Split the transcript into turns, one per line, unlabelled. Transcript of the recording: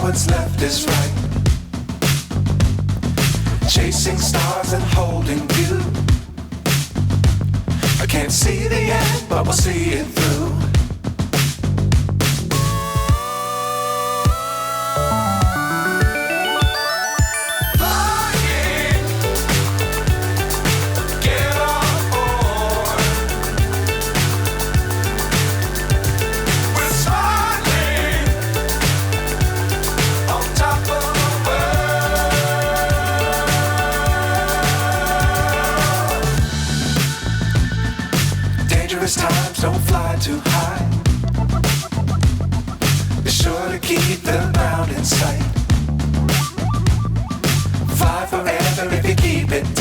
what's left is right. Chasing stars and holding you. I can't see the end, but we'll see it through. Times don't fly too high. Be sure to keep the ground in sight. Fly forever if you keep it